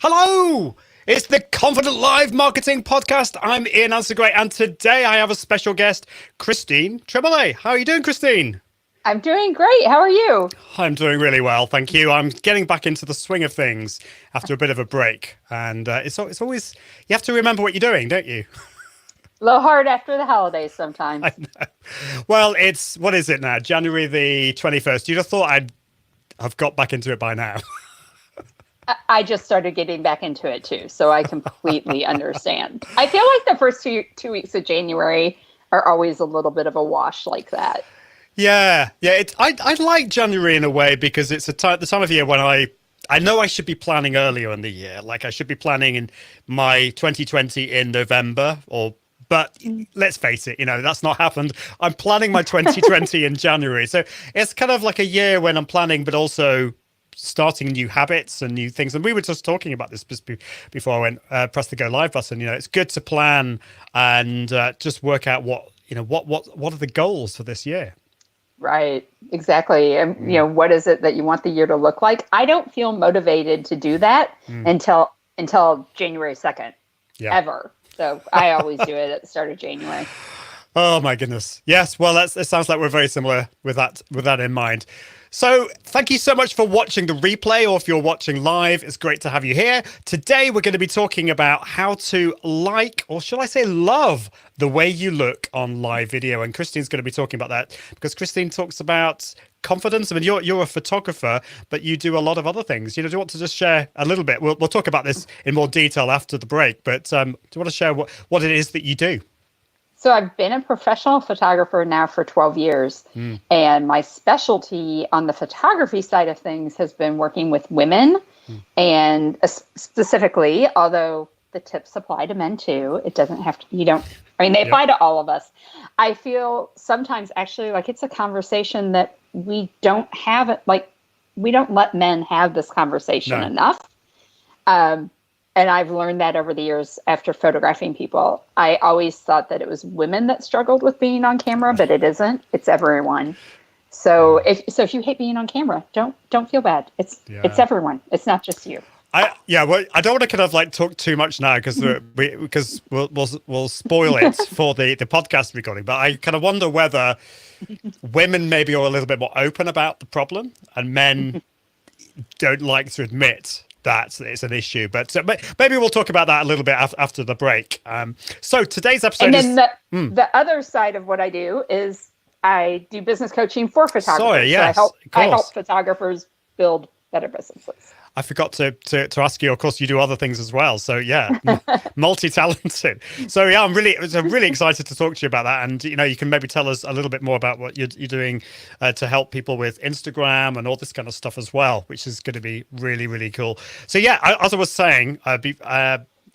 Hello! It's the Confident Live Marketing Podcast. I'm Ian Ansegray, and today I have a special guest, Christine Tremblay. How are you doing, Christine? I'm doing great. How are you? I'm doing really well, thank you. I'm getting back into the swing of things after a bit of a break. And it's always, you have to remember what you're doing, don't you? A little hard after the holidays sometimes. I know. Well, what is it now? January the 21st. You'd have thought I'd have got back into it by now. I just started getting back into it too, so I completely understand. I feel like the first two weeks of January are always a little bit of a wash like that. Yeah. I like January in a way because it's the time of year when I know I should be planning earlier in the year. Like I should be planning in my 2020 in November but let's face it, that's not happened. I'm planning my 2020 in January. So it's kind of like a year when I'm planning, but also starting new habits and new things. And we were just talking about this before I went press the go live button. It's good to plan and just work out what are the goals for this year. Right, exactly. And what is it that you want the year to look like? I don't feel motivated to do that until January 2nd, ever. So I always do it at the start of January. Oh my goodness. Yes. Well, it sounds like we're very similar with that in mind. So thank you so much for watching the replay, or if you're watching live, it's great to have you here. Today, we're going to be talking about how to like, or should I say love, the way you look on live video. And Christine's going to be talking about that because Christine talks about confidence. I mean, you're a photographer, but you do a lot of other things. Do you want to just share a little bit? We'll talk about this in more detail after the break, but do you want to share what it is that you do? So I've been a professional photographer now for 12 years, and my specialty on the photography side of things has been working with women, and specifically, although the tips apply to men too, it doesn't have to, they apply to all of us. I feel sometimes actually like it's a conversation that we don't have, we don't let men have this conversation enough. And I've learned that over the years after photographing people. I always thought that it was women that struggled with being on camera, but it isn't. It's everyone. So if you hate being on camera, don't feel bad. It's everyone. It's not just you. Well, I don't want to kind of talk too much now because we'll spoil it for the podcast recording. But I kind of wonder whether women maybe are a little bit more open about the problem, and men don't like to admit that it's an issue, but maybe we'll talk about that a little bit after the break. So today's episode the other side of what I do is I do business coaching for photographers. Sorry, yes, so I help photographers build better businesses. I forgot to ask you. Of course, you do other things as well. So yeah, multi-talented. So yeah, I'm really excited to talk to you about that. And you can maybe tell us a little bit more about what you're doing to help people with Instagram and all this kind of stuff as well, which is going to be really, really cool. So yeah, as I was saying,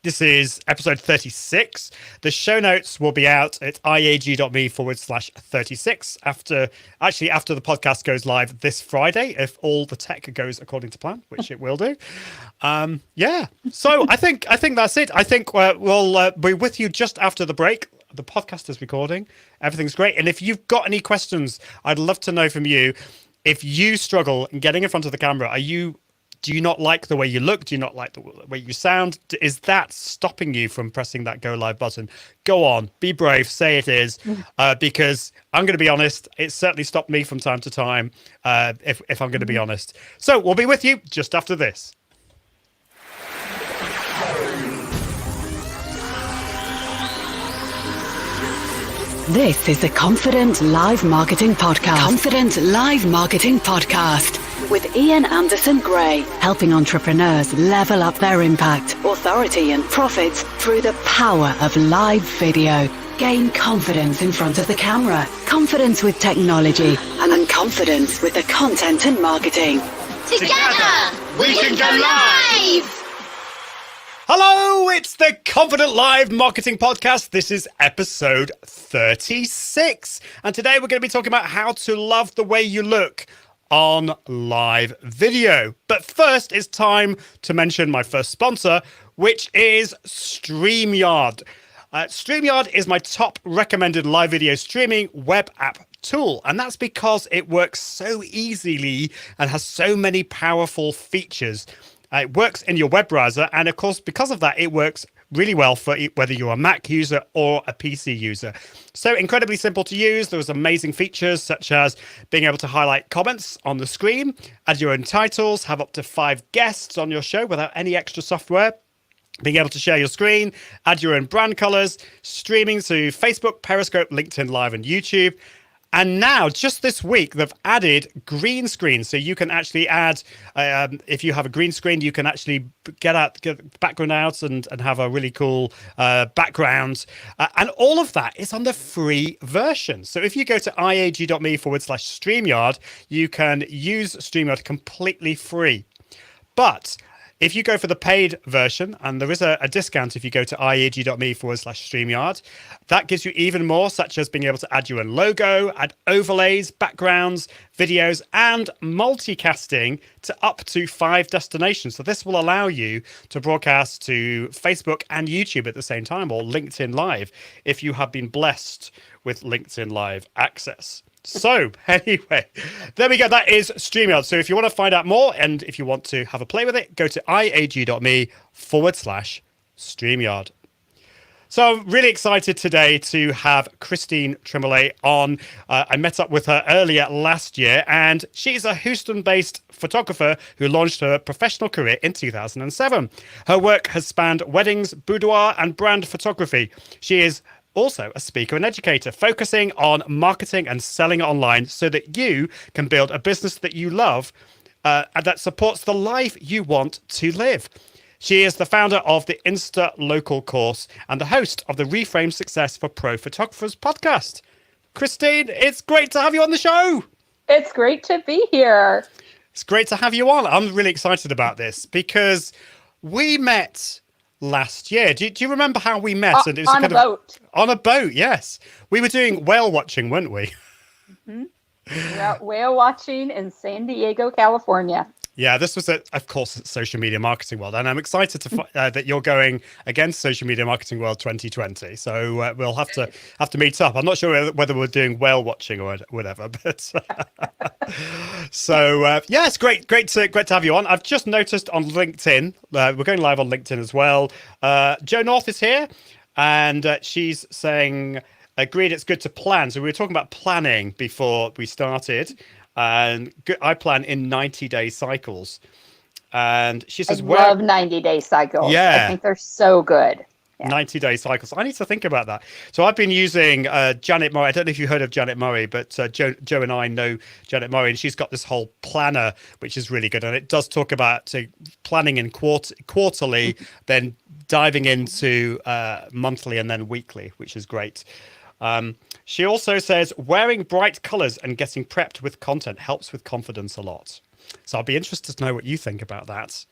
this is episode 36. The show notes will be out at iag.me/36 after the podcast goes live this Friday, if all the tech goes according to plan, which it will do. So I think that's it. I think we'll be with you just after the break. The podcast is recording. Everything's great. And if you've got any questions, I'd love to know from you. If you struggle in getting in front of the camera, do you not like the way you look? Do you not like the way you sound? Is that stopping you from pressing that go live button? Go on, be brave, say it is, because I'm going to be honest, it certainly stopped me from time to time, if I'm going to be honest. So we'll be with you just after this. This is the Confident Live Marketing Podcast. Confident Live Marketing Podcast with Ian Anderson Gray, helping entrepreneurs level up their impact, authority, and profits through the power of live video. Gain confidence in front of the camera, confidence with technology, and confidence with the content and marketing. Together, we can go live! Hello, it's the Confident Live Marketing Podcast. This is episode 36. And today we're going to be talking about how to love the way you look on live video. But first, it's time to mention my first sponsor, which is StreamYard. StreamYard is my top recommended live video streaming web app tool, and that's because it works so easily and has so many powerful features. It works in your web browser. And of course, because of that, it works really well for whether you're a Mac user or a PC user. So incredibly simple to use. There's amazing features such as being able to highlight comments on the screen, add your own titles, have up to 5 guests on your show without any extra software, being able to share your screen, add your own brand colors, streaming to Facebook, Periscope, LinkedIn Live, and YouTube. And now, just this week, they've added green screen. So you can actually add, if you have a green screen, you can actually get the background out and have a really cool background. And all of that is on the free version. So if you go to iag.me/StreamYard, you can use StreamYard completely free. But if you go for the paid version, and there is a discount if you go to iag.me/StreamYard, that gives you even more, such as being able to add your own logo, add overlays, backgrounds, videos, and multicasting to up to 5 destinations. So this will allow you to broadcast to Facebook and YouTube at the same time, or LinkedIn Live, if you have been blessed with LinkedIn Live access. So anyway, there we go. That is StreamYard. So if you want to find out more and if you want to have a play with it, go to iag.me/StreamYard. So I'm really excited today to have Christine Tremblay on. I met up with her earlier last year, and she's a Houston-based photographer who launched her professional career in 2007. Her work has spanned weddings, boudoir, and brand photography. She is also a speaker and educator, focusing on marketing and selling online so that you can build a business that you love and that supports the life you want to live. She is the founder of the Insta Local course and the host of the Reframe Success for Pro Photographers podcast. Christine, it's great to have you on the show. It's great to be here. It's great to have you on. I'm really excited about this because we met last year. Do you remember how we met? And it was on a boat. On a boat, yes. We were doing whale watching, weren't we? Mm-hmm. We were out whale watching in San Diego, California. Yeah, this was, of course, Social Media Marketing World. And I'm excited to that you're going against Social Media Marketing World 2020. So we'll have to meet up. I'm not sure whether we're doing whale watching or whatever. But so, yeah, it's great to have you on. I've just noticed on LinkedIn, we're going live on LinkedIn as well. Jo North is here, and she's saying, agreed, it's good to plan. So we were talking about planning before we started. And I plan in 90-day cycles. And she says, I love 90-day cycles. Yeah. I think they're so good. Yeah. 90-day cycles. I need to think about that. So I've been using Janet Murray. I don't know if you heard of Janet Murray, but Jo and I know Janet Murray, and she's got this whole planner, which is really good. And it does talk about planning in quarterly, then diving into monthly and then weekly, which is great. She also says wearing bright colors and getting prepped with content helps with confidence a lot. So I'll be interested to know what you think about that.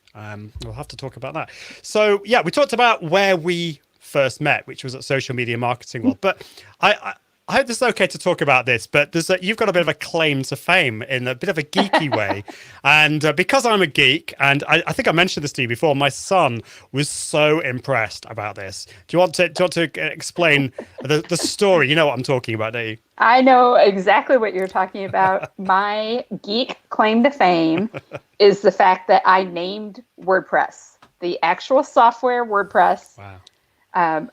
We'll have to talk about that. So yeah, we talked about where we first met, which was at Social Media Marketing World. But I hope this is okay to talk about this, but you've got a bit of a claim to fame in a bit of a geeky way. And because I'm a geek, and I think I mentioned this to you before, my son was so impressed about this. Do you want to explain the story? You know what I'm talking about, don't you? I know exactly what you're talking about. My geek claim to fame is the fact that I named WordPress, the actual software WordPress. Wow.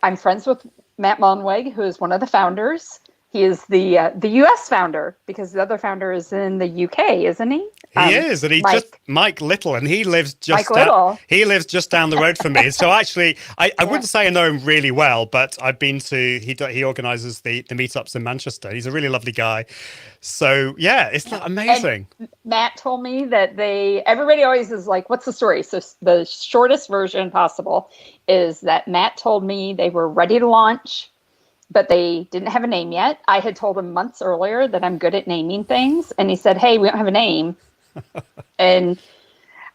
I'm friends with Matt Mullenweg, who is one of the founders. He is the U.S. founder because the other founder is in the U.K., isn't he? He is, and Mike Little, and he lives just down the road from me. So actually, I wouldn't say I know him really well, but I've been to. He organises the meetups in Manchester. He's a really lovely guy. So yeah, it's not amazing. And Matt told me that everybody always is like, "What's the story?" So the shortest version possible is that Matt told me they were ready to launch, but they didn't have a name yet. I had told him months earlier that I'm good at naming things. And he said, hey, we don't have a name. And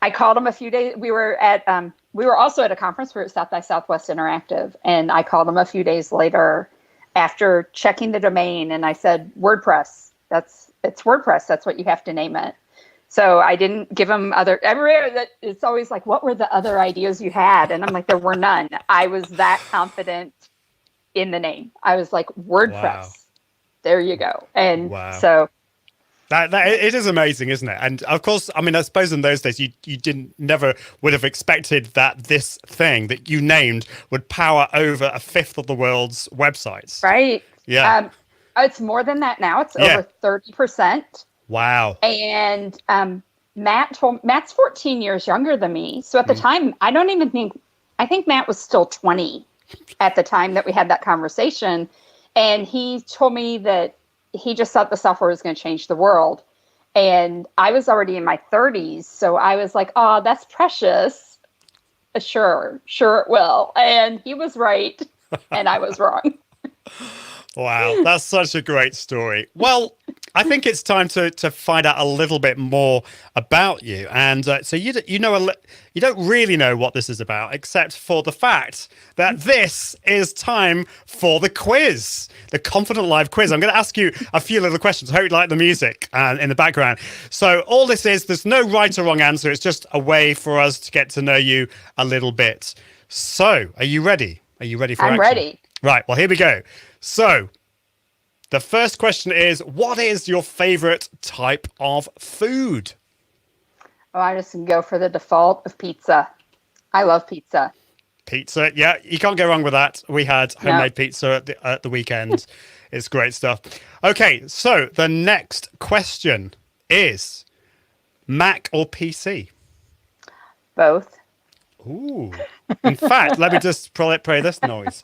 I called him a few days. We were also at a conference. We were at South by Southwest Interactive. And I called him a few days later after checking the domain. And I said, WordPress, it's WordPress. That's what you have to name it. So I didn't give him it's always like, what were the other ideas you had? And I'm like, there were none. I was that confident in the name. I was like, WordPress. Wow. There you go. And so It is amazing, isn't it? And of course, I mean, I suppose in those days you never would have expected that this thing that you named would power over a fifth of the world's websites. Right. Yeah. It's more than that now. It's over 30%. Wow. And Matt's 14 years younger than me. So at the time, I think Matt was still 20 at the time that we had that conversation. And he told me that he just thought the software was going to change the world. And I was already in my 30s. So I was like, oh, that's precious. Sure it will. And he was right. And I was wrong. Wow, that's such a great story. Well, I think it's time to find out a little bit more about you. And so you don't really know what this is about, except for the fact that this is time for the quiz, the Confident Live quiz. I'm going to ask you a few little questions. I hope you like the music in the background. So all this is, there's no right or wrong answer. It's just a way for us to get to know you a little bit. So are you ready? Are you ready for action? I'm ready. Right, well, here we go. So the first question is, what is your favorite type of food? Oh, I just go for the default of pizza. I love pizza. Pizza, yeah, you can't go wrong with that. We had homemade pizza at the weekend. It's great stuff. Okay, so the next question is Mac or PC? Both. Ooh. In fact, let me just play this noise.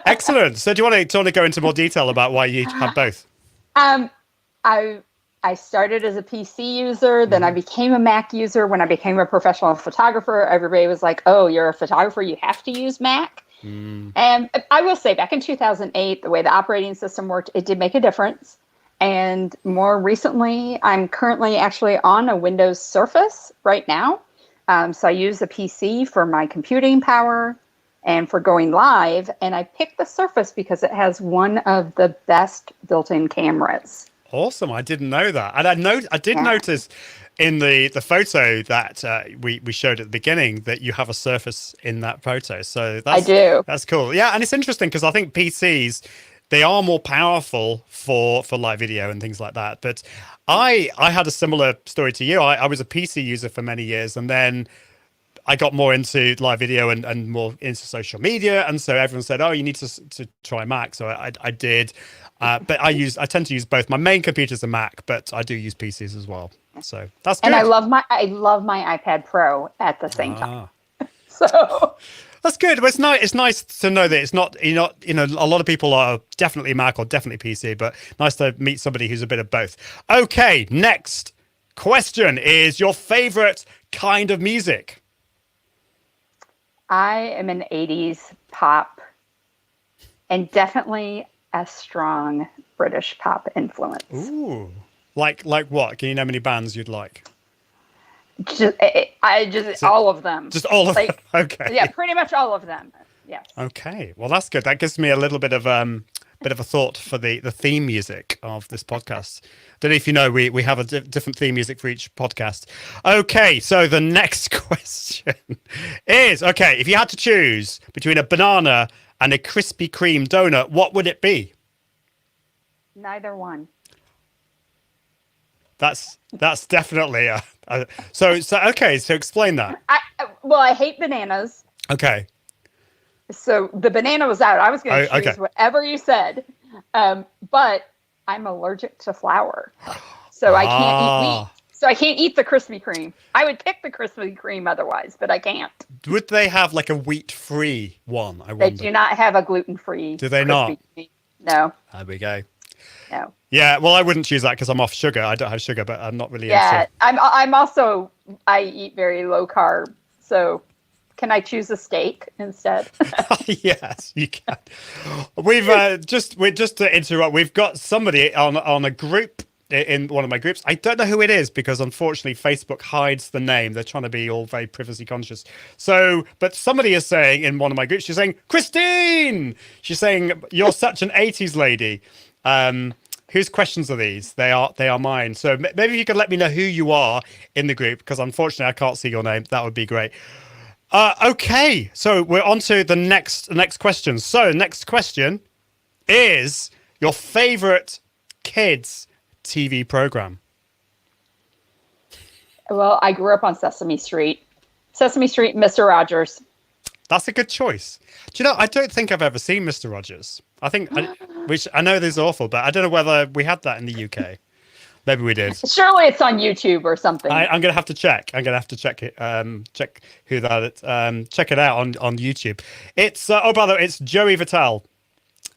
Excellent. So do you want to go into more detail about why you have both? I started as a PC user, then I became a Mac user. When I became a professional photographer, everybody was like, oh, you're a photographer, you have to use Mac. And I will say, back in 2008, the way the operating system worked, it did make a difference. And more recently, I'm currently actually on a Windows Surface right now. So I use the PC for my computing power and for going live. And I picked the Surface because it has one of the best built-in cameras. Awesome. I didn't know that. And I did notice in the photo that we showed at the beginning that you have a Surface in that photo. So I do. That's cool. Yeah. And it's interesting because I think PCs, they are more powerful for live video and things like that. But I had a similar story to you. I was a PC user for many years, and then I got more into live video and more into social media. And so everyone said, oh, you need to try Mac. So I did. But I tend to use both. My main computer's a Mac, but I do use PCs as well. So that's good. And I love my iPad Pro at the same time. So that's good. But it's nice to know that it's not, a lot of people are definitely Mac or definitely PC, but nice to meet somebody who's a bit of both. Okay, next question is your favorite kind of music. I am an 80s pop and definitely a strong British pop influence. Ooh. Like what? Can you name any bands you'd like? All of them. Just all of them. Okay. Yeah, pretty much all of them. Yes. Okay. Well, that's good. That gives me a little bit of a thought for the theme music of this podcast. Don't know if you know, we have a different theme music for each podcast. Okay, so the next question is, okay, if you had to choose between a banana and a Krispy Kreme donut, what would it be? Neither one. That's definitely so okay, so explain that. I hate bananas. Okay. So the banana was out. I was going to choose whatever you said. But I'm allergic to flour. So I can't eat wheat. So I can't eat the Krispy Kreme. I would pick the Krispy Kreme otherwise, but I can't. Would they have like a wheat-free one? I wonder. They do not have a gluten-free. Do they not? Kreme. No. There we go. No. Yeah, well, I wouldn't choose that because I'm off sugar. I don't have sugar, but I'm not really. Yeah, I'm also, I eat very low carb. So can I choose a steak instead? Yes, you can. We're just to interrupt. We've got somebody on a group in one of my groups. I don't know who it is because unfortunately Facebook hides the name. They're trying to be all very privacy conscious. So, but somebody is saying in one of my groups, she's saying, Christine! She's saying, you're such an 80s lady. Whose questions are these? They are mine. So maybe you could let me know who you are in the group because unfortunately I can't see your name. That would be great. Okay, so we're on to the next question. So next question is Your favorite kids TV program? Well, I grew up on Sesame Street. Sesame Street, Mr. Rogers. That's a good choice. Do you know, I don't think I've ever seen Mr. Rogers. Which I know this is awful, but I don't know whether we had that in the UK. Maybe we did. Surely it's on YouTube or something. I'm going to have to check. I'm going to have to check it. Check who that. Check it out on YouTube. It's by the way, it's Joey Vitale.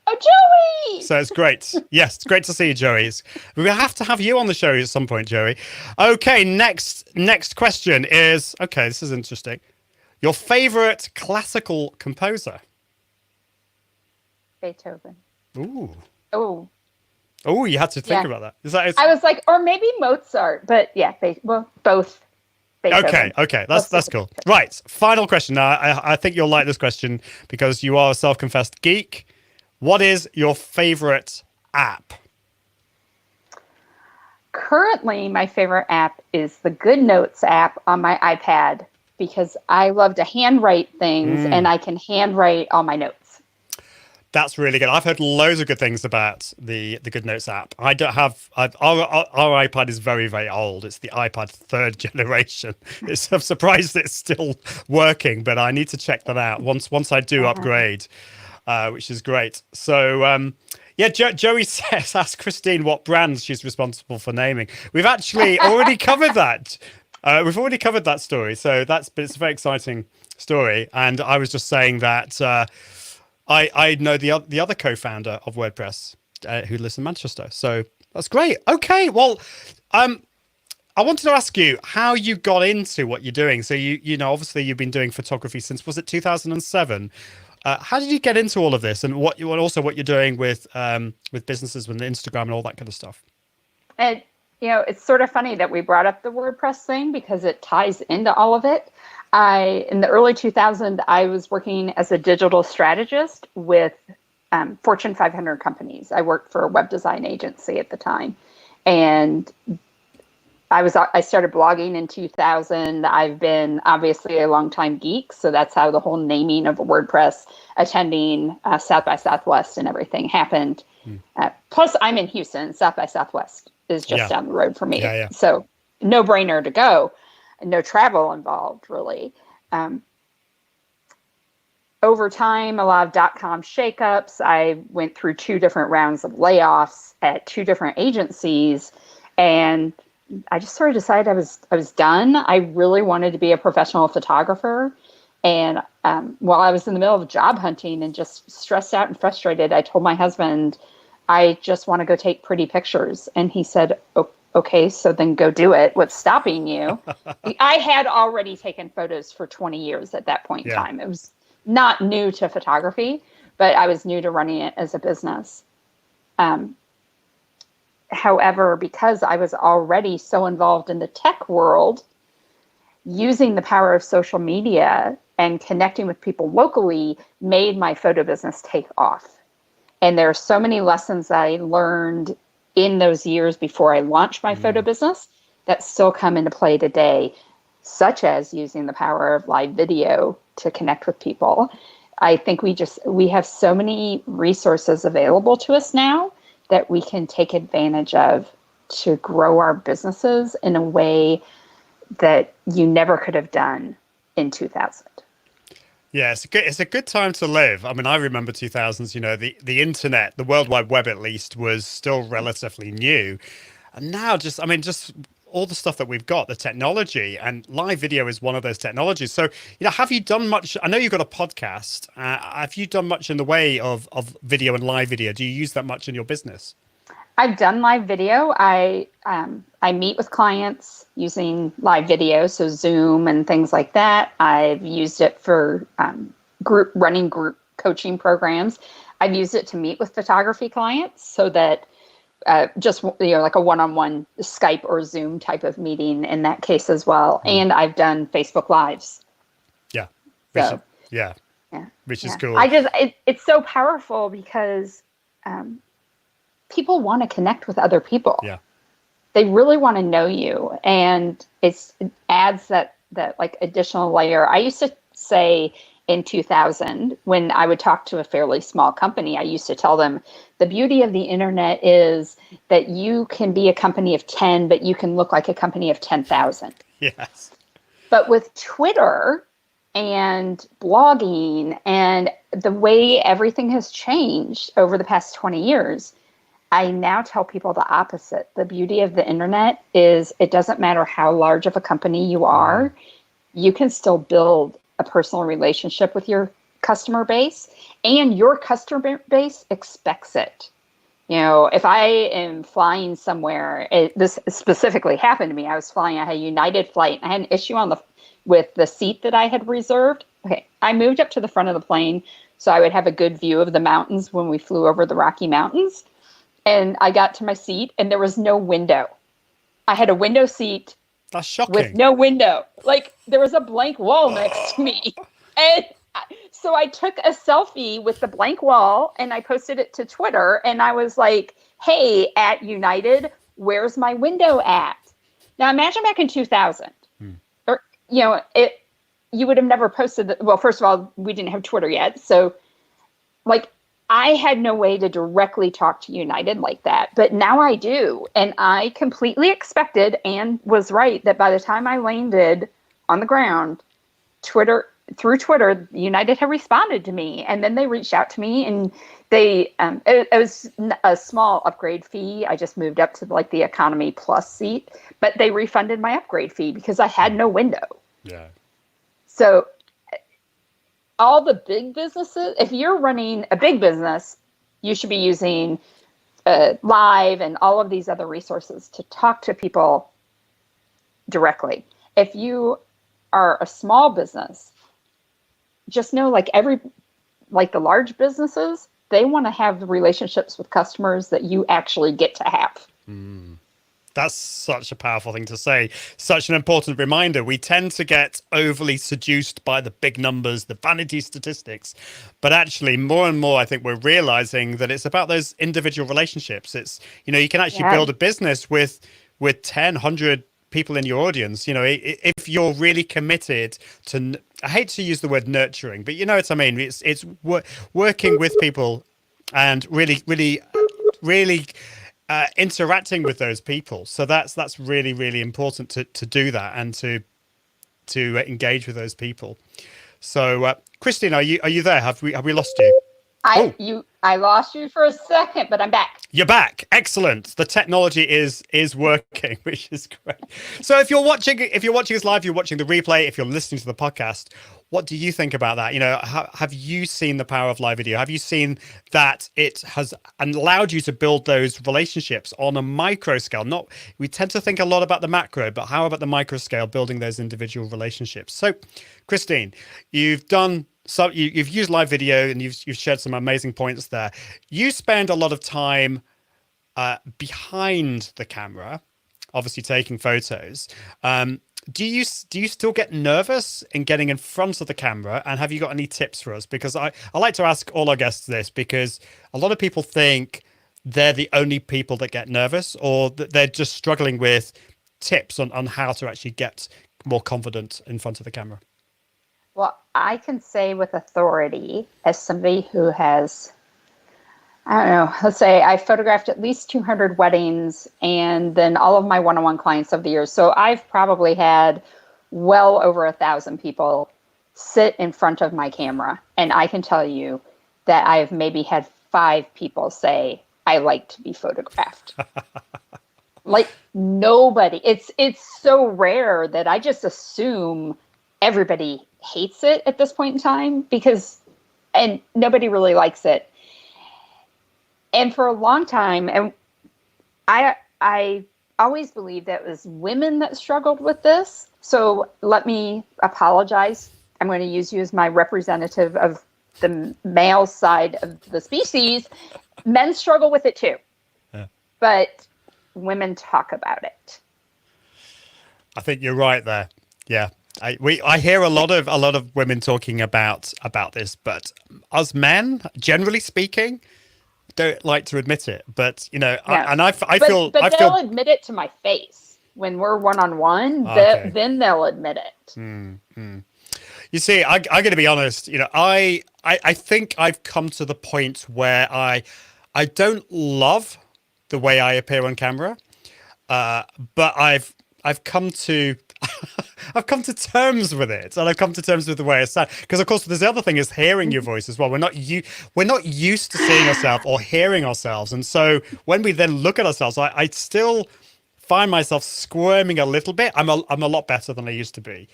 Oh, Joey! So it's great. Yes, it's great to see you, Joey. We have to have you on the show at some point, Joey. Okay, next question is, okay, this is interesting. Your favorite classical composer? Beethoven. Ooh. Oh, you had to think about that. I was like, or maybe Mozart, but yeah, both. Beethoven. Okay, that's cool. Right, final question. Now, I think you'll like this question because you are a self-confessed geek. What is your favorite app? Currently, my favorite app is the Good Notes app on my iPad because I love to handwrite things and I can handwrite all my notes. That's really good. I've heard loads of good things about the Good Notes app. I don't have our iPad is very, very old. It's the iPad 3rd generation. I'm surprised it's still working, but I need to check that out once I do upgrade, which is great. So Joey says, ask Christine what brands she's responsible for naming. We've actually already covered that. We've already covered that story. So it's a very exciting story. And I was just saying that I know the other co-founder of WordPress who lives in Manchester. So that's great. Okay, well, I wanted to ask you how you got into what you're doing. So you know, obviously you've been doing photography since, was it 2007? How did you get into all of this, and what you're doing with businesses, with Instagram and all that kind of stuff? And it's sort of funny that we brought up the WordPress thing because it ties into all of it. In the early 2000s, I was working as a digital strategist with Fortune 500 companies. I worked for a web design agency at the time, and I started blogging in 2000. I've been obviously a longtime geek, so that's how the whole naming of WordPress, attending South by Southwest and everything happened. Plus, I'm in Houston. South by Southwest is just down the road for me. So no brainer to go. No travel involved, really. Over time, a lot of .com shakeups. I went through 2 different rounds of layoffs at 2 different agencies, and I just sort of decided I was done. I really wanted to be a professional photographer, and while I was in the middle of job hunting and just stressed out and frustrated, I told my husband, I just want to go take pretty pictures, and he said, okay, so then go do it. What's stopping you? I had already taken photos for 20 years at that point in time. It was not new to photography, but I was new to running it as a business. However, because I was already so involved in the tech world, using the power of social media and connecting with people locally made my photo business take off. And there are so many lessons that I learned in those years before I launched my photo business that still come into play today, such as using the power of live video to connect with people. I think we have so many resources available to us now that we can take advantage of to grow our businesses in a way that you never could have done in 2000. Yeah, it's a good time to live. I mean, I remember 2000s, the internet, the World Wide Web at least, was still relatively new. And now just all the stuff that we've got, the technology, and live video is one of those technologies. So, have you done much? I know you've got a podcast. Have you done much in the way of video and live video? Do you use that much in your business? I've done live video. I meet with clients using live video, so Zoom and things like that. I've used it for group coaching programs. I've used it to meet with photography clients so that just like a one-on-one Skype or Zoom type of meeting in that case as well. And I've done Facebook Lives. Yeah. So, which is cool. It's so powerful because people want to connect with other people. Yeah. They really want to know you. And it adds that like additional layer. I used to say in 2000, when I would talk to a fairly small company, I used to tell them the beauty of the internet is that you can be a company of 10, but you can look like a company of 10,000. Yes. But with Twitter and blogging and the way everything has changed over the past 20 years, I now tell people the opposite. The beauty of the internet is it doesn't matter how large of a company you are, you can still build a personal relationship with your customer base, and your customer base expects it. You know, if I am flying somewhere, this specifically happened to me. I was flying, I had a United flight. I had an issue with the seat that I had reserved. Okay, I moved up to the front of the plane so I would have a good view of the mountains when we flew over the Rocky Mountains. And I got to my seat and there was no window. I had a window seat. That's shocking. With no window. Like there was a blank wall next to me. And so I took a selfie with the blank wall and I posted it to Twitter. And I was like, hey, at United, where's my window at? Now imagine back in 2000. Or, you know, you would have never posted. Well, first of all, we didn't have Twitter yet. So like I had no way to directly talk to United like that, but now I do. And I completely expected and was right that by the time I landed on the ground, through Twitter, United had responded to me. And then they reached out to me and it was a small upgrade fee. I just moved up to like the economy plus seat, but they refunded my upgrade fee because I had no window. Yeah. So all the big businesses, if you're running a big business, you should be using Live and all of these other resources to talk to people directly. If you are a small business, just know like the large businesses, they want to have relationships with customers that you actually get to have. That's such a powerful thing to say. Such an important reminder. We tend to get overly seduced by the big numbers, the vanity statistics. But actually, more and more, I think we're realizing that it's about those individual relationships. It's, you know, you can actually build a business with 10, 100 people in your audience. You know, if you're really committed to, I hate to use the word nurturing, but you know what I mean? It's working with people and really interacting with those people. So that's really, really important to do that and to engage with those people. So Christine, are you there? Have we lost you? I lost you for a second, but I'm back. You're back. Excellent. The technology is working, which is great. So if you're watching us live, you're watching the replay, if you're listening to the podcast, what do you think about that? You know, have you seen the power of live video? Have you seen that it has allowed you to build those relationships on a micro scale? We tend to think a lot about the macro, but how about the micro scale, building those individual relationships? So, Christine, you've used live video and you've shared some amazing points there. You spend a lot of time behind the camera, obviously taking photos. Do you still get nervous in getting in front of the camera? And have you got any tips for us? Because I like to ask all our guests this, because a lot of people think they're the only people that get nervous, or that they're just struggling with tips on how to actually get more confident in front of the camera. Well, I can say with authority, as somebody who has, I don't know, let's say I photographed at least 200 weddings and then all of my one-on-one clients over the years. So I've probably had well over 1,000 people sit in front of my camera. And I can tell you that I've maybe had 5 people say, I like to be photographed. Like nobody. It's so rare that I just assume everybody hates it at this point in time and nobody really likes it. And for a long time, and I always believed that it was women that struggled with this. So let me apologize. I'm going to use you as my representative of the male side of the species. Men struggle with it too, but women talk about it. I think you're right there. Yeah. I hear a lot of women talking about this, but us men, generally speaking, don't like to admit it. But you know, I feel they'll admit it to my face when we're one-on-one. Okay. Then they'll admit it. Mm-hmm. You see, I'm going to be honest. You know, I think I've come to the point where I I don't love the way I appear on camera, but I've come to I've come to terms with it, and I've come to terms with the way I sound. Because of course, there's the other thing is hearing your voice as well. We're not used to seeing ourselves or hearing ourselves, and so when we then look at ourselves, I still find myself squirming a little bit. I'm a lot better than I used to be.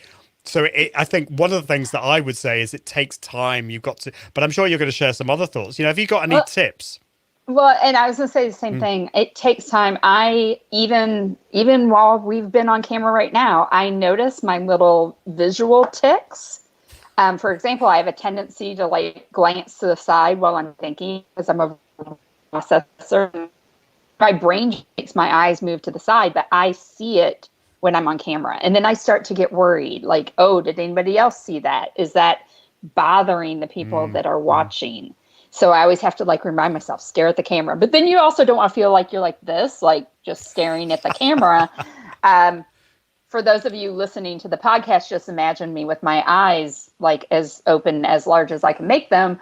So I think one of the things that I would say is it takes time. You've got to, but I'm sure you're going to share some other thoughts. Have you got any tips? Well, and I was going to say the same thing. It takes time. Even while we've been on camera right now, I notice my little visual tics. For example, I have a tendency to like glance to the side while I'm thinking because I'm a processor. My brain makes my eyes move to the side, but I see it when I'm on camera. And then I start to get worried, like, oh, did anybody else see that? Is that bothering the people that are watching? So I always have to like remind myself, stare at the camera. But then you also don't want to feel like you're like this, like just staring at the camera. For those of you listening to the podcast, just imagine me with my eyes like as open, as large as I can make them.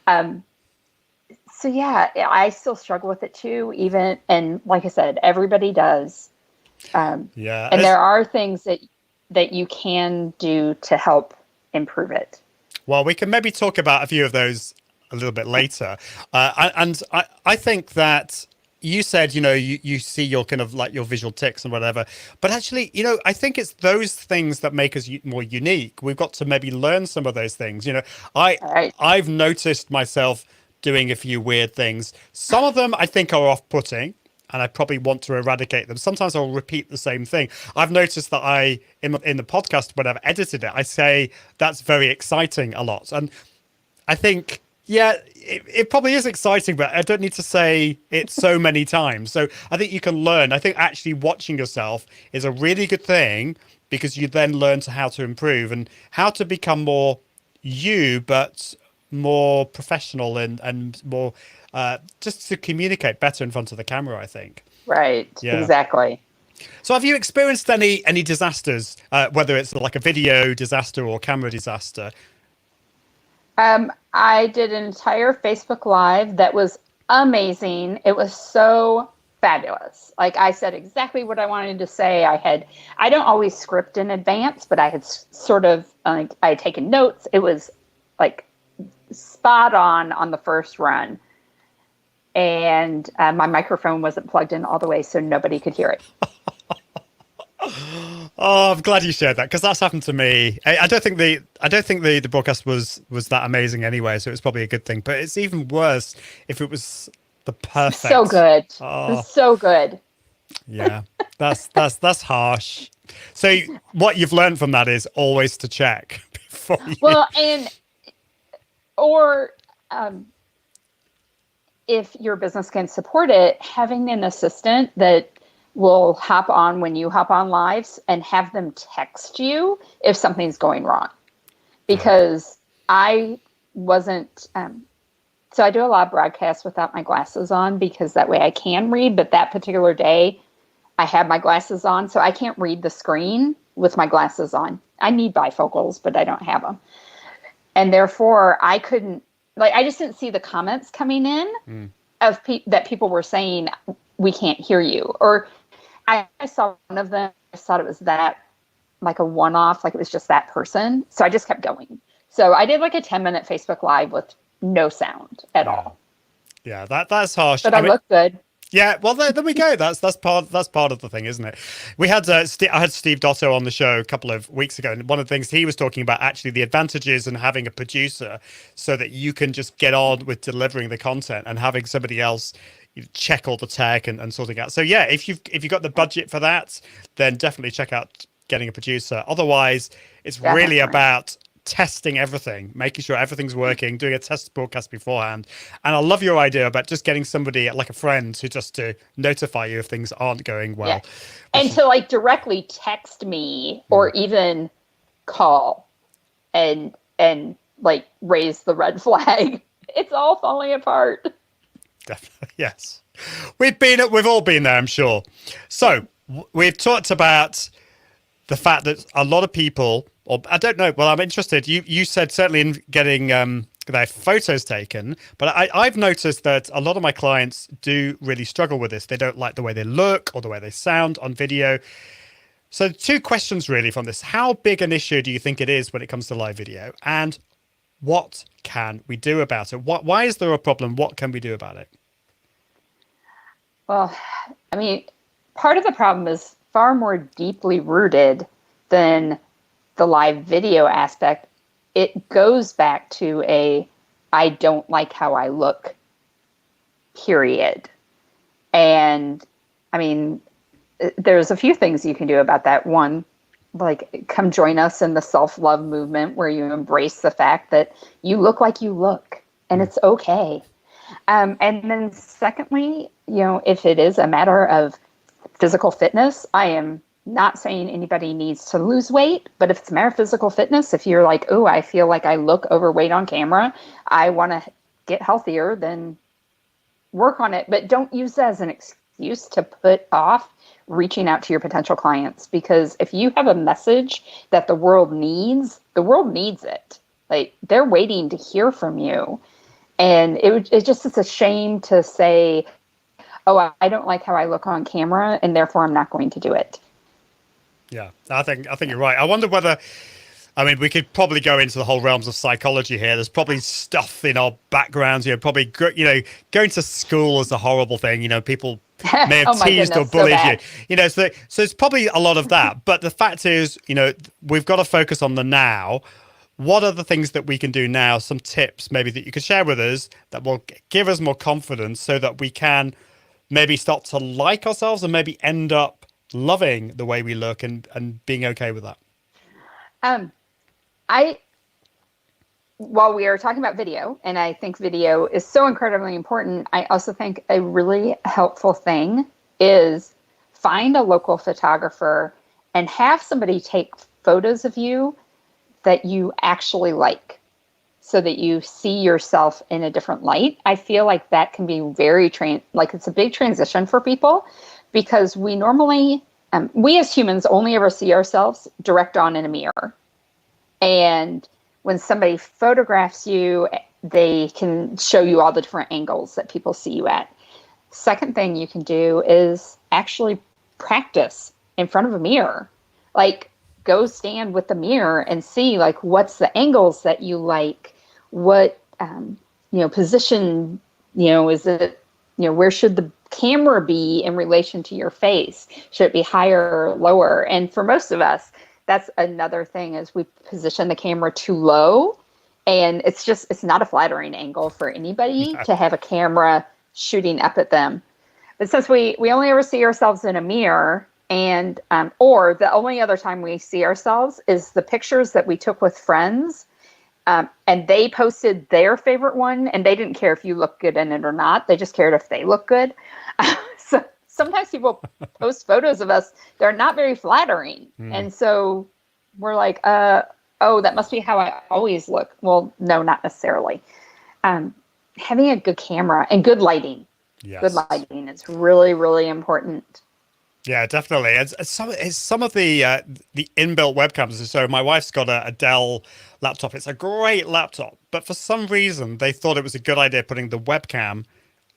So yeah, I still struggle with it too, even. And like I said, everybody does. And there are things that you can do to help improve it. Well, we can maybe talk about a few of those a little bit later. And I think that you said, you see your kind of like your visual tics and whatever, but actually, I think it's those things that make us more unique. We've got to maybe learn some of those things. I've noticed myself doing a few weird things. Some of them I think are off-putting, and I probably want to eradicate them. Sometimes I'll repeat the same thing. I've noticed that in the podcast, when I've edited it, I say that's very exciting a lot. And I think, yeah, it probably is exciting, but I don't need to say it so many times. So I think you can learn. I think actually watching yourself is a really good thing because you then learn how to improve and how to become more you, but more professional and more just to communicate better in front of the camera, I think. Right. Yeah. Exactly. So have you experienced any disasters, whether it's like a video disaster or camera disaster? I did an entire Facebook Live that was amazing. It was so fabulous. Like I said exactly what I wanted to say. I don't always script in advance, but I had sort of, I had taken notes. It was like spot on the first run. And my microphone wasn't plugged in all the way, so nobody could hear it. Oh, I'm glad you shared that because that's happened to me. I don't think the broadcast was that amazing anyway, so it's probably a good thing. But it's even worse if it was the perfect. So good. Oh. It was so good. Yeah, that's harsh. So what you've learned from that is always to check before you. Well, if your business can support it, having an assistant that will hop on when you hop on lives and have them text you if something's going wrong. Because I wasn't, so I do a lot of broadcasts without my glasses on because that way I can read, but that particular day I had my glasses on, so I can't read the screen with my glasses on. I need bifocals, but I don't have them. And therefore I couldn't, I just didn't see the comments coming in of that people were saying, we can't hear you. Or I saw one of them, I thought it was that, like a one-off, like it was just that person. So I just kept going. So I did like a 10-minute Facebook Live with no sound at all. Yeah, that's harsh. But I look good. Yeah, well, there we go. That's part of the thing, isn't it? We had I had Steve Dotto on the show a couple of weeks ago, and one of the things he was talking about actually the advantages in having a producer, so that you can just get on with delivering the content and having somebody else check all the tech and sorting out. So yeah, if you've got the budget for that, then definitely check out getting a producer. Otherwise, it's really about testing everything, making sure everything's working, doing a test broadcast beforehand. And I love your idea about just getting somebody like a friend who just to notify you if things aren't going well. Yeah. And to like directly text me or even call and like raise the red flag. It's all falling apart. Definitely, yes. We've all been there, I'm sure. So we've talked about the fact that a lot of people, or I don't know, well, I'm interested. You said certainly in getting their photos taken. But I've noticed that a lot of my clients do really struggle with this. They don't like the way they look or the way they sound on video. So 2 questions really from this. How big an issue do you think it is when it comes to live video? And what can we do about it? Why is there a problem? What can we do about it? Well, I mean, part of the problem is far more deeply rooted than the live video aspect. It goes back to I don't like how I look, period. And I mean, there's a few things you can do about that. One, like, come join us in the self-love movement where you embrace the fact that you look like you look and it's okay. And then secondly, if it is a matter of physical fitness, I am not saying anybody needs to lose weight, but if it's a matter of physical fitness, if you're like, oh, I feel like I look overweight on camera, I want to get healthier, then work on it. But don't use that as an excuse to put off reaching out to your potential clients, because if you have a message that the world needs it. Like, they're waiting to hear from you. And it's a shame to say, oh, I don't like how I look on camera, and therefore I'm not going to do it. Yeah, I think you're right. I wonder whether, I mean, we could probably go into the whole realms of psychology here. There's probably stuff in our backgrounds, going to school is a horrible thing. People may have teased or bullied you. So it's probably a lot of that. But the fact is, we've got to focus on the now. What are the things that we can do now? Some tips maybe that you could share with us that will give us more confidence so that we can maybe start to like ourselves and maybe end up loving the way we look and being okay with that. While we are talking about video, and I think video is so incredibly important, I also think a really helpful thing is find a local photographer and have somebody take photos of you that you actually like, so that you see yourself in a different light. I feel like that can be it's a big transition for people, because we normally, we as humans only ever see ourselves direct on in a mirror. And when somebody photographs you, they can show you all the different angles that people see you at. Second thing you can do is actually practice in front of a mirror. Like, go stand with the mirror and see, like, what's the angles that you like, what, position, is it, where should the camera be in relation to your face? Should it be higher or lower? And for most of us, that's another thing, is we position the camera too low, and it's not a flattering angle for anybody to have a camera shooting up at them. But since we only ever see ourselves in a mirror, and or the only other time we see ourselves is the pictures that we took with friends, and they posted their favorite one, and they didn't care if you look good in it or not. They just cared if they look good. So sometimes people post photos of us, they're not very flattering. And so we're like, oh, that must be how I always look. Well, no, not necessarily. Having a good camera and good lighting. Yes. Good lighting is really, really important. Yeah, definitely. It's some of the inbuilt webcams. So my wife's got a Dell laptop. It's a great laptop, but for some reason they thought it was a good idea putting the webcam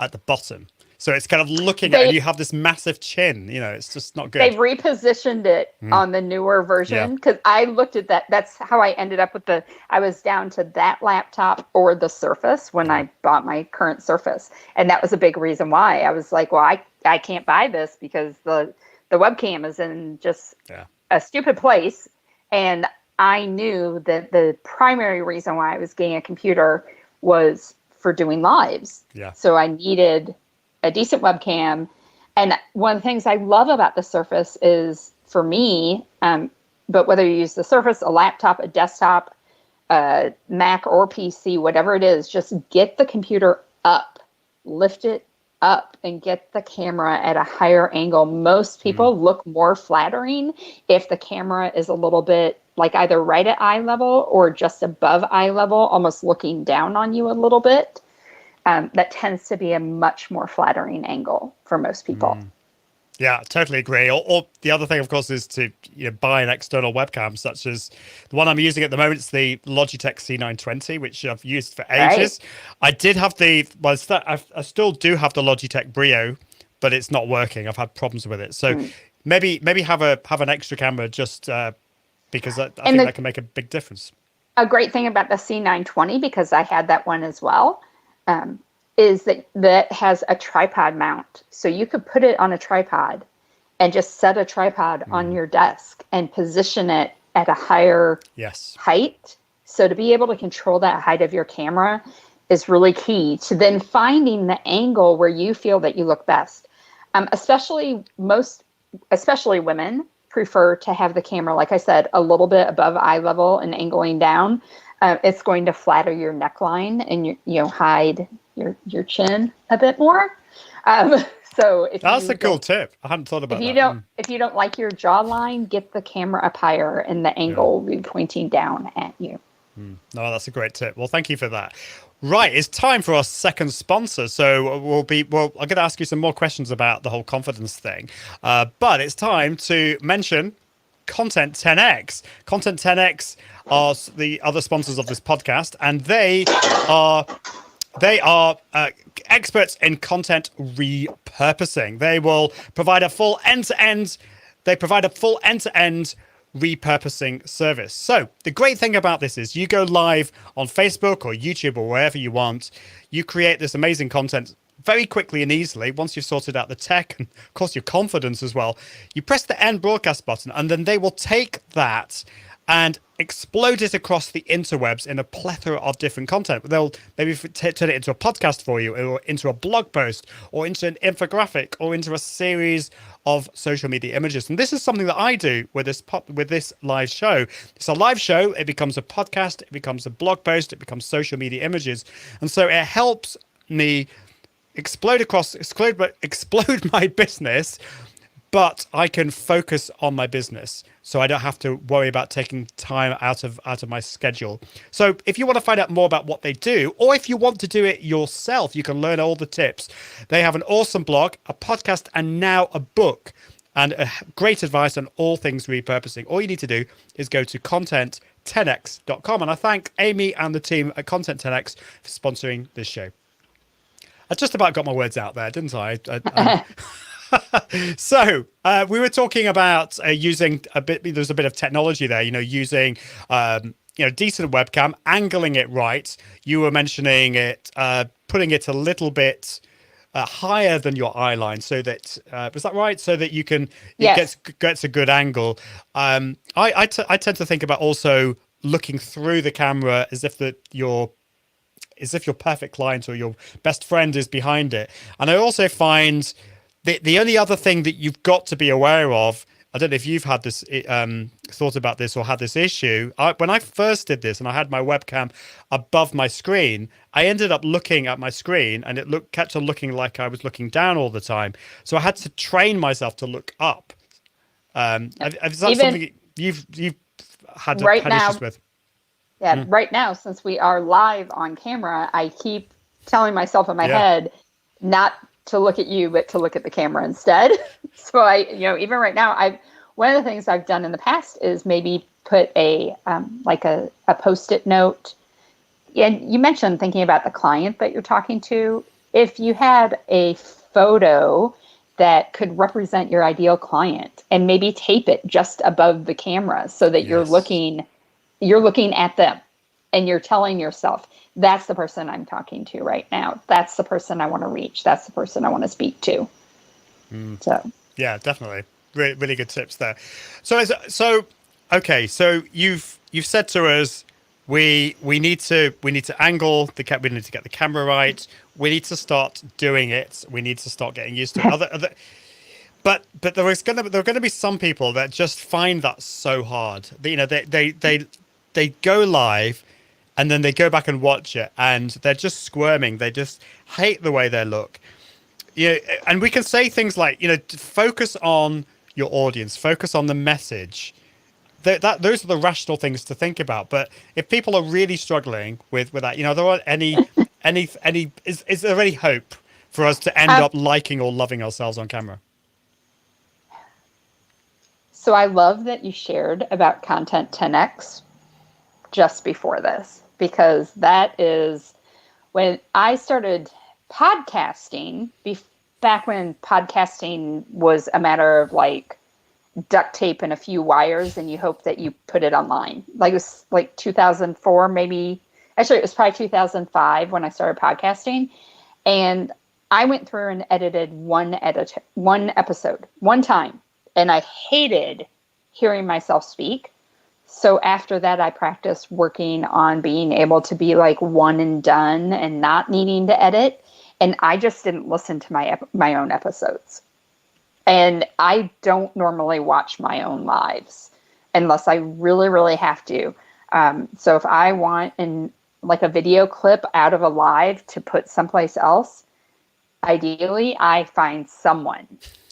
at the bottom. So it's kind of looking at, and you have this massive chin. It's just not good. They've repositioned it on the newer version, because I looked at that. That's how I ended up with I was down to that laptop or the Surface when I bought my current Surface. And that was a big reason why. I was like, well, I can't buy this because the webcam is in just a stupid place. And I knew that the primary reason why I was getting a computer was for doing lives. Yeah. So I needed a decent webcam. And one of the things I love about the Surface is, for me, but whether you use the Surface, a laptop, a desktop, a Mac or PC, whatever it is, just get the computer up, lift it up, and get the camera at a higher angle. Most people look more flattering if the camera is a little bit like either right at eye level or just above eye level, almost looking down on you a little bit. That tends to be a much more flattering angle for most people. Yeah, totally agree. Or the other thing, of course, is to buy an external webcam, such as the one I'm using at the moment. It's the Logitech C920, which I've used for Right. ages. I did have I still do have the Logitech Brio, but it's not working. I've had problems with it. So maybe have an extra camera just because I And think that can make a big difference. a great thing about the C920, because I had that one as well, is that has a tripod mount. So you could put it on a tripod and just set a tripod on your desk and position it at a higher height. So to be able to control that height of your camera is really key to then finding the angle where you feel that you look best. Especially women prefer to have the camera, like I said, a little bit above eye level and angling down. It's going to flatter your neckline and hide your chin a bit more. So that's a cool tip. I hadn't thought about that. If you don't like your jawline, get the camera up higher and the angle will be pointing down at you. No, that's a great tip. Well, thank you for that. Right, it's time for our second sponsor. So I'm going to ask you some more questions about the whole confidence thing. But it's time to mention Content 10X. Content 10X are the other sponsors of this podcast, and they are experts in content repurposing. They will provide a full end-to-end repurposing service. So the great thing about this is you go live on Facebook or YouTube or wherever you want. You create this amazing content very quickly and easily. Once you've sorted out the tech and of course your confidence as well, you press the end broadcast button and then they will take that and explode it across the interwebs in a plethora of different content. They'll maybe turn it into a podcast for you, or into a blog post, or into an infographic, or into a series of social media images. And this is something that I do with this live show. It's a live show. It becomes a podcast. It becomes a blog post. It becomes social media images. And so it helps me explode my business, but I can focus on my business, so I don't have to worry about taking time out of my schedule. So if you want to find out more about what they do, or if you want to do it yourself, you can learn all the tips. They have an awesome blog, a podcast, and now a book, and great advice on all things repurposing. All you need to do is go to content10x.com. And I thank Amy and the team at Content 10x for sponsoring this show. I just about got my words out there, didn't I? So we were talking about using there's a bit of technology there, using decent webcam, angling it right. You were mentioning it, putting it a little bit higher than your eye line, so that was that right? So that you can Yes. it gets a good angle. I tend to think about also looking through the camera as if your perfect client or your best friend is behind it. And I also find the only other thing that you've got to be aware of, I don't know if you've had this thought about this or had this issue. When I first did this and I had my webcam above my screen, I ended up looking at my screen and it kept on looking like I was looking down all the time. So I had to train myself to look up. Is that something you've had issues with? Yeah, right now, since we are live on camera, I keep telling myself in my head not to look at you, but to look at the camera instead. So even right now, one of the things I've done in the past is maybe put a Post-it note. And you mentioned thinking about the client that you're talking to. If you had a photo that could represent your ideal client, and maybe tape it just above the camera so that you're looking at them and you're telling yourself, that's the person I'm talking to right now. That's the person I want to reach. That's the person I want to speak to. So yeah, definitely. Really, really good tips there. So you've said to us, we need to angle the we need to get the camera right. We need to start doing it. We need to start getting used to it. But there are going to be some people that just find that so hard. They go live and then they go back and watch it and they're just squirming. They just hate the way they look. And we can say things like, focus on your audience, focus on the message. Those are the rational things to think about. But if people are really struggling with that, there aren't is there any hope for us to end up liking or loving ourselves on camera? So I love that you shared about Content 10X just before this, because that is when I started podcasting, back when podcasting was a matter of like duct tape and a few wires, and you hope that you put it online. Like it was like 2004, maybe. Actually, it was probably 2005 when I started podcasting. And I went through and edited one episode, one time. And I hated hearing myself speak. So after that, I practiced working on being able to be like one and done and not needing to edit. And I just didn't listen to my own episodes. And I don't normally watch my own lives unless I really, really have to. So if I want like a video clip out of a live to put someplace else, ideally I find someone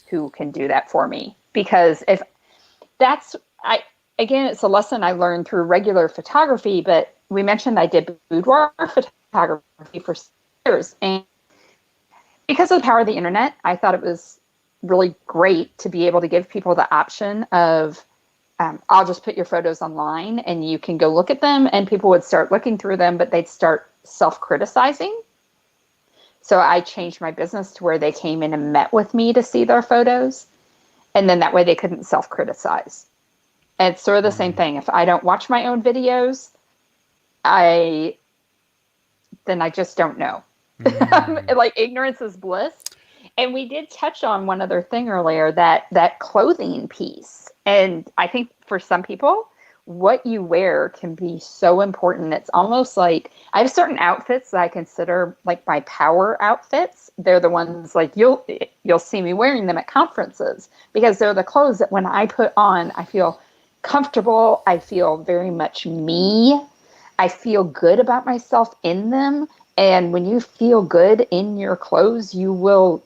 who can do that for me. Because if that's, again, it's a lesson I learned through regular photography, but we mentioned I did boudoir photography for years. And because of the power of the internet, I thought it was really great to be able to give people the option of, I'll just put your photos online and you can go look at them, and people would start looking through them, but they'd start self-criticizing. So I changed my business to where they came in and met with me to see their photos. And then that way they couldn't self-criticize. And it's sort of the same thing. If I don't watch my own videos, then I just don't know. Like ignorance is bliss. And we did touch on one other thing earlier, that clothing piece. And I think for some people, what you wear can be so important. It's almost like I have certain outfits that I consider like my power outfits. They're the ones like you'll see me wearing them at conferences, because they're the clothes that when I put on, I feel comfortable. I feel very much me. I feel good about myself in them. And when you feel good in your clothes, you will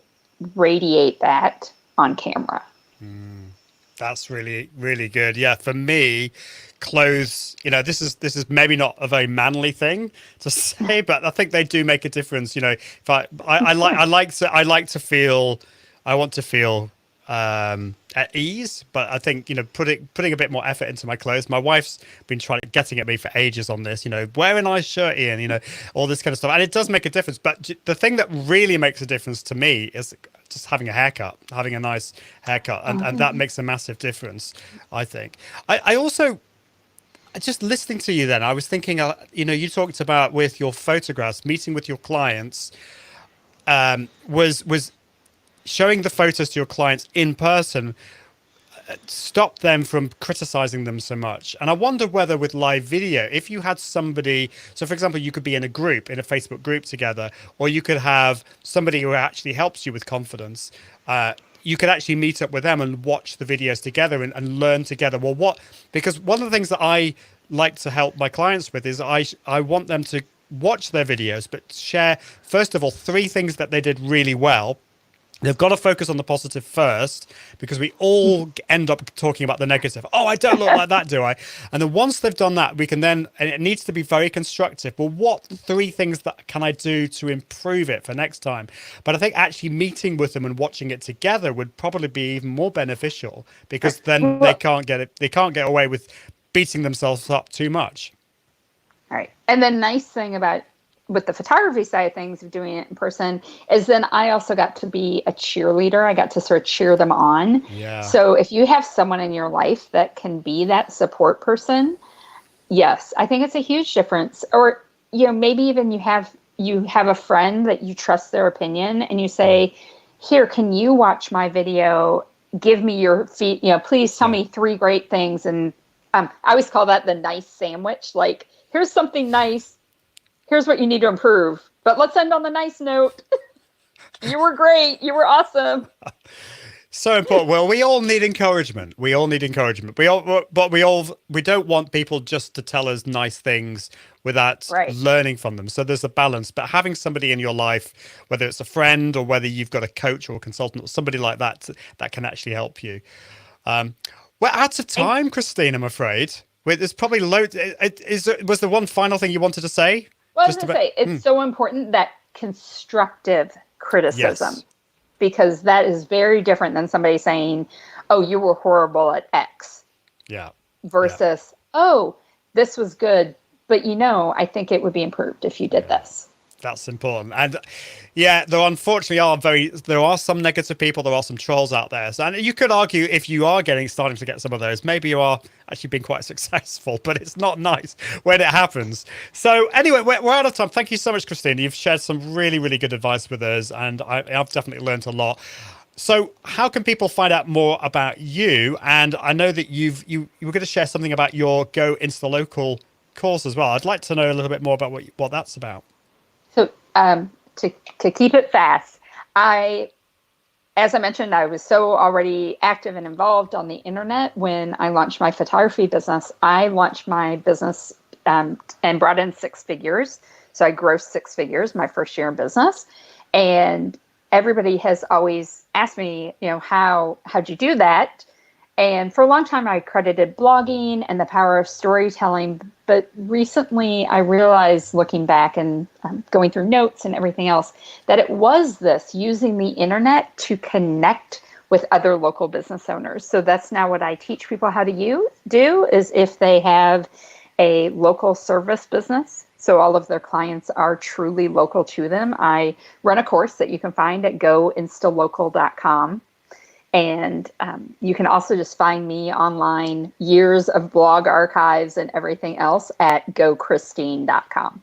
radiate that on camera. That's really, really good. Yeah, for me, clothes, this is maybe not a very manly thing to say, but I think they do make a difference. If I want to feel at ease, but I think putting a bit more effort into my clothes. My wife's been getting at me for ages on this, wear a nice shirt, Ian, all this kind of stuff, and it does make a difference. But the thing that really makes a difference to me is just having a nice haircut, and that makes a massive difference, I think. I also, just listening to you then, I was thinking, you talked about with your photographs, meeting with your clients, was showing the photos to your clients in person stop them from criticizing them so much. And I wonder whether with live video, if you had somebody, so for example, you could be in a Facebook group together, or you could have somebody who actually helps you with confidence. You could actually meet up with them and watch the videos together and learn together. Because one of the things that I like to help my clients with is I want them to watch their videos, but share, first of all, 3 things that they did really well. They've got to focus on the positive first, because we all end up talking about the negative. Oh, I don't look like that, do I? And then once they've done that, we can then, and it needs to be very constructive. Well, what 3 things that can I do to improve it for next time? But I think actually meeting with them and watching it together would probably be even more beneficial, because then they can't get away with beating themselves up too much. All right. And the nice thing about with the photography side of things, of doing it in person, is then I also got to be a cheerleader. I got to sort of cheer them on. Yeah. So if you have someone in your life that can be that support person, yes, I think it's a huge difference. Or, maybe even you have a friend that you trust their opinion, and you say, here, can you watch my video? Give me your please tell me 3 great things. And I always call that the nice sandwich. Like, here's something nice. Here's what you need to improve, but let's end on the nice note. You were great. You were awesome. So important. Well, we all need encouragement. We don't want people just to tell us nice things without learning from them. So there's a balance, but having somebody in your life, whether it's a friend or whether you've got a coach or a consultant or somebody like that, that can actually help you. We're out of time, Christine, I'm afraid. There's probably loads. Was there one final thing you wanted to say? Well, I was going to say, it's so important that constructive criticism. because that is very different than somebody saying, oh, you were horrible at X. Yeah. Versus, oh, this was good, but I think it would be improved if you did this. That's important. And yeah, there unfortunately there are some negative people, there are some trolls out there. So, and you could argue if you are starting to get some of those, maybe you are actually being quite successful, but it's not nice when it happens. So anyway, we're out of time. Thank you so much, Christine. You've shared some really, really good advice with us, and I've definitely learned a lot. So how can people find out more about you? And I know that you were going to share something about your Go Insta Local course as well. I'd like to know a little bit more about what that's about. So to keep it fast, as I mentioned, I was so already active and involved on the internet when I launched my photography business. I launched my business and brought in 6 figures. So I grossed 6 figures my first year in business. And everybody has always asked me, how'd you do that? And for a long time, I credited blogging and the power of storytelling. But recently, I realized, looking back and going through notes and everything else, that it was this, using the internet to connect with other local business owners. So that's now what I teach people how to do, is if they have a local service business, so all of their clients are truly local to them, I run a course that you can find at goinstalocal.com. And you can also just find me online, years of blog archives and everything else at gochristine.com.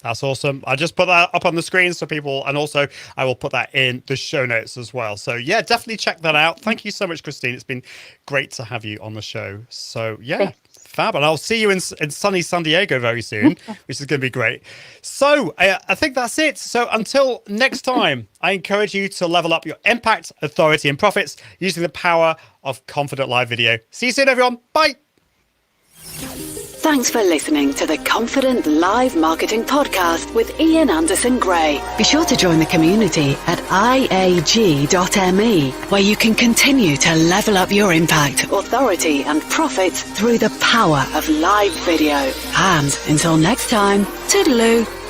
That's awesome. I just put that up on the screen so people, and also I will put that in the show notes as well. So yeah, definitely check that out. Thank you so much, Christine. It's been great to have you on the show. So yeah, thanks. Fab. And I'll see you in sunny San Diego very soon, which is going to be great. So I think that's it. So until next time, I encourage you to level up your impact, authority, and profits using the power of Confident Live Video. See you soon, everyone. Bye. Thanks for listening to the Confident Live Marketing Podcast with Ian Anderson Gray. Be sure to join the community at iag.me, where you can continue to level up your impact, authority, and profits through the power of live video. And until next time, toodaloo.